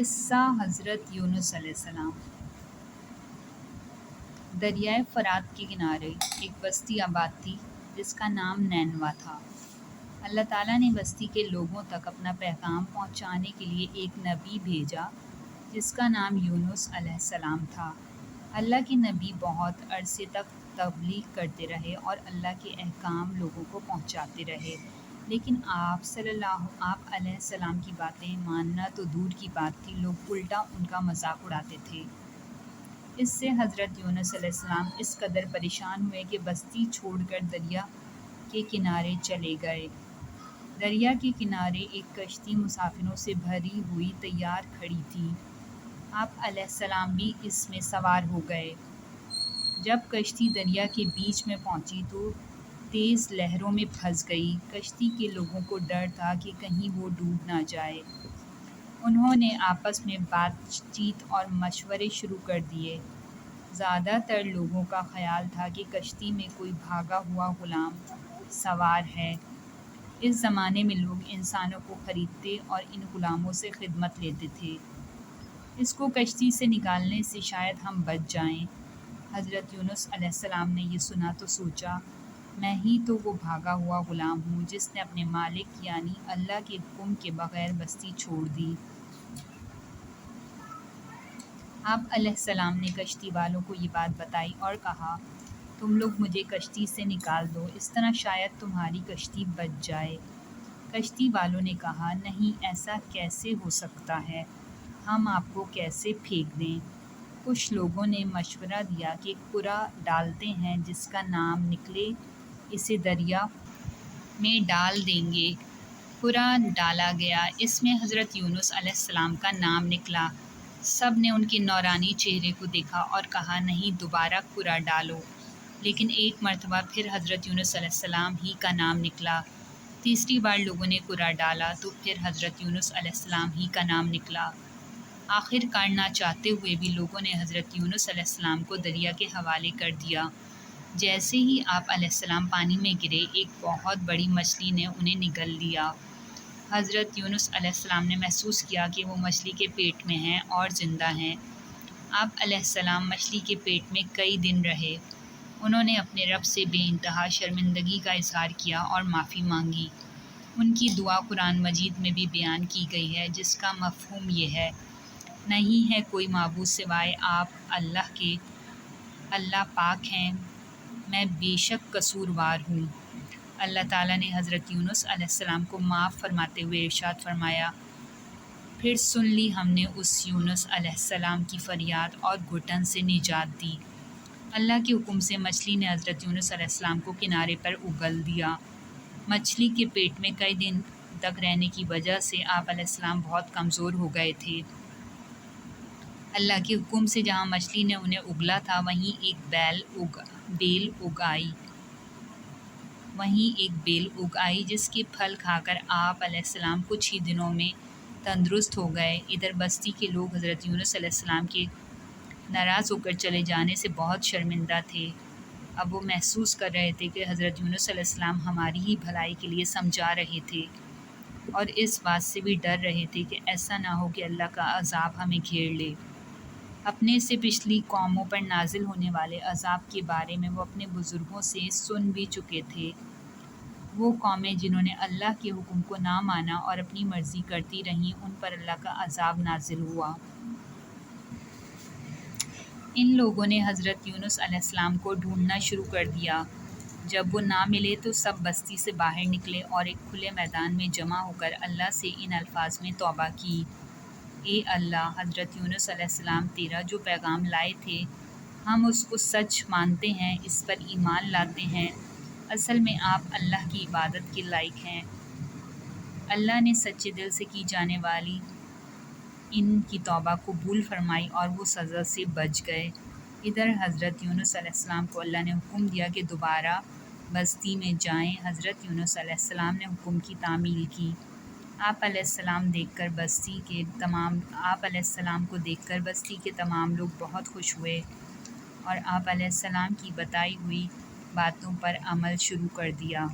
قصہ حضرت یونس علیہ السلام۔ دریائے فرات کے کنارے ایک بستی آباد تھی جس کا نام نینوا تھا۔ اللہ تعالیٰ نے بستی کے لوگوں تک اپنا پیغام پہنچانے کے لیے ایک نبی بھیجا جس کا نام یونس علیہ السلام تھا۔ اللہ کے نبی بہت عرصے تک تبلیغ کرتے رہے اور اللہ کے احکام لوگوں کو پہنچاتے رہے، لیکن آپ علیہ السلام کی باتیں ماننا تو دور کی بات تھی، لوگ الٹا ان کا مذاق اڑاتے تھے۔ اس سے حضرت یونس علیہ السلام اس قدر پریشان ہوئے کہ بستی چھوڑ کر دریا کے کنارے چلے گئے۔ دریا کے کنارے ایک کشتی مسافروں سے بھری ہوئی تیار کھڑی تھی۔ آپ علیہ السلام بھی اس میں سوار ہو گئے۔ جب کشتی دریا کے بیچ میں پہنچی تو تیز لہروں میں پھنس گئی۔ کشتی کے لوگوں کو ڈر تھا کہ کہیں وہ ڈوب نہ جائے۔ انہوں نے آپس میں بات چیت اور مشورے شروع کر دیے۔ زیادہ تر لوگوں کا خیال تھا کہ کشتی میں کوئی بھاگا ہوا غلام سوار ہے۔ اس زمانے میں لوگ انسانوں کو خریدتے اور ان غلاموں سے خدمت لیتے تھے۔ اس کو کشتی سے نکالنے سے شاید ہم بچ جائیں۔ حضرت یونس علیہ السلام نے یہ سنا تو سوچا، میں ہی تو وہ بھاگا ہوا غلام ہوں جس نے اپنے مالک یعنی اللہ کے حکم کے بغیر بستی چھوڑ دی۔ آپ علیہ السلام نے کشتی والوں کو یہ بات بتائی اور کہا، تم لوگ مجھے کشتی سے نکال دو، اس طرح شاید تمہاری کشتی بچ جائے۔ کشتی والوں نے کہا، نہیں، ایسا کیسے ہو سکتا ہے، ہم آپ کو کیسے پھینک دیں؟ کچھ لوگوں نے مشورہ دیا کہ قرا ڈالتے ہیں، جس کا نام نکلے اسے دریا میں ڈال دیں گے۔ قرا ڈالا گیا، اس میں حضرت یونس علیہ السلام کا نام نکلا۔ سب نے ان کے نورانی چہرے کو دیکھا اور کہا، نہیں، دوبارہ قرا ڈالو۔ لیکن ایک مرتبہ پھر حضرت یونس علیہ السلام ہی کا نام نکلا۔ تیسری بار لوگوں نے قرا ڈالا تو پھر حضرت یونس علیہ السلام ہی کا نام نکلا۔ آخر کار نہ چاہتے ہوئے بھی لوگوں نے حضرت یونس علیہ السلام کو دریا کے حوالے کر دیا۔ جیسے ہی آپ علیہ السلام پانی میں گرے، ایک بہت بڑی مچھلی نے انہیں نگل لیا۔ حضرت یونس علیہ السلام نے محسوس کیا کہ وہ مچھلی کے پیٹ میں ہیں اور زندہ ہیں۔ آپ علیہ السلام مچھلی کے پیٹ میں کئی دن رہے۔ انہوں نے اپنے رب سے بے انتہا شرمندگی کا اظہار کیا اور معافی مانگی۔ ان کی دعا قرآن مجید میں بھی بیان کی گئی ہے، جس کا مفہوم یہ ہے، نہیں ہے کوئی معبود سوائے آپ اللہ کے، اللہ پاک ہیں، میں بے شک قصوروار ہوں۔ اللہ تعالیٰ نے حضرت یونس علیہ السلام کو معاف فرماتے ہوئے ارشاد فرمایا، پھر سن لی ہم نے اس یونس علیہ السلام کی فریاد اور گھٹن سے نجات دی۔ اللہ کے حکم سے مچھلی نے حضرت یونس علیہ السلام کو کنارے پر اگل دیا۔ مچھلی کے پیٹ میں کئی دن تک رہنے کی وجہ سے آپ علیہ السلام بہت کمزور ہو گئے تھے۔ اللہ کے حکم سے جہاں مچھلی نے انہیں اگلا تھا وہیں ایک بیل اگ آئی جس کے پھل کھا کر آپ علیہ السلام کچھ ہی دنوں میں تندرست ہو گئے۔ ادھر بستی کے لوگ حضرت یونس علیہ السلام کے ناراض ہو کر چلے جانے سے بہت شرمندہ تھے۔ اب وہ محسوس کر رہے تھے کہ حضرت یونس علیہ السلام ہماری ہی بھلائی کے لیے سمجھا رہے تھے، اور اس بات سے بھی ڈر رہے تھے کہ ایسا نہ ہو کہ اللہ کا عذاب ہمیں گھیر لے۔ اپنے سے پچھلی قوموں پر نازل ہونے والے عذاب کے بارے میں وہ اپنے بزرگوں سے سن بھی چکے تھے۔ وہ قومیں جنہوں نے اللہ کے حکم کو نہ مانا اور اپنی مرضی کرتی رہیں، ان پر اللہ کا عذاب نازل ہوا۔ ان لوگوں نے حضرت یونس علیہ السلام کو ڈھونڈنا شروع کر دیا۔ جب وہ نہ ملے تو سب بستی سے باہر نکلے اور ایک کھلے میدان میں جمع ہو کر اللہ سے ان الفاظ میں توبہ کی، اے اللہ، حضرت یونس علیہ السلام تیرا جو پیغام لائے تھے، ہم اس کو سچ مانتے ہیں، اس پر ایمان لاتے ہیں۔ اصل میں آپ اللہ کی عبادت کے لائق ہیں۔ اللہ نے سچے دل سے کی جانے والی ان کی توبہ قبول فرمائی اور وہ سزا سے بچ گئے۔ ادھر حضرت یونس علیہ السلام کو اللہ نے حکم دیا کہ دوبارہ بستی میں جائیں۔ حضرت یونس علیہ السلام نے حکم کی تعمیل کی۔ آپ علیہ السلام کو دیکھ کر بستی کے تمام لوگ بہت خوش ہوئے اور آپ علیہ السلام کی بتائی ہوئی باتوں پر عمل شروع کر دیا۔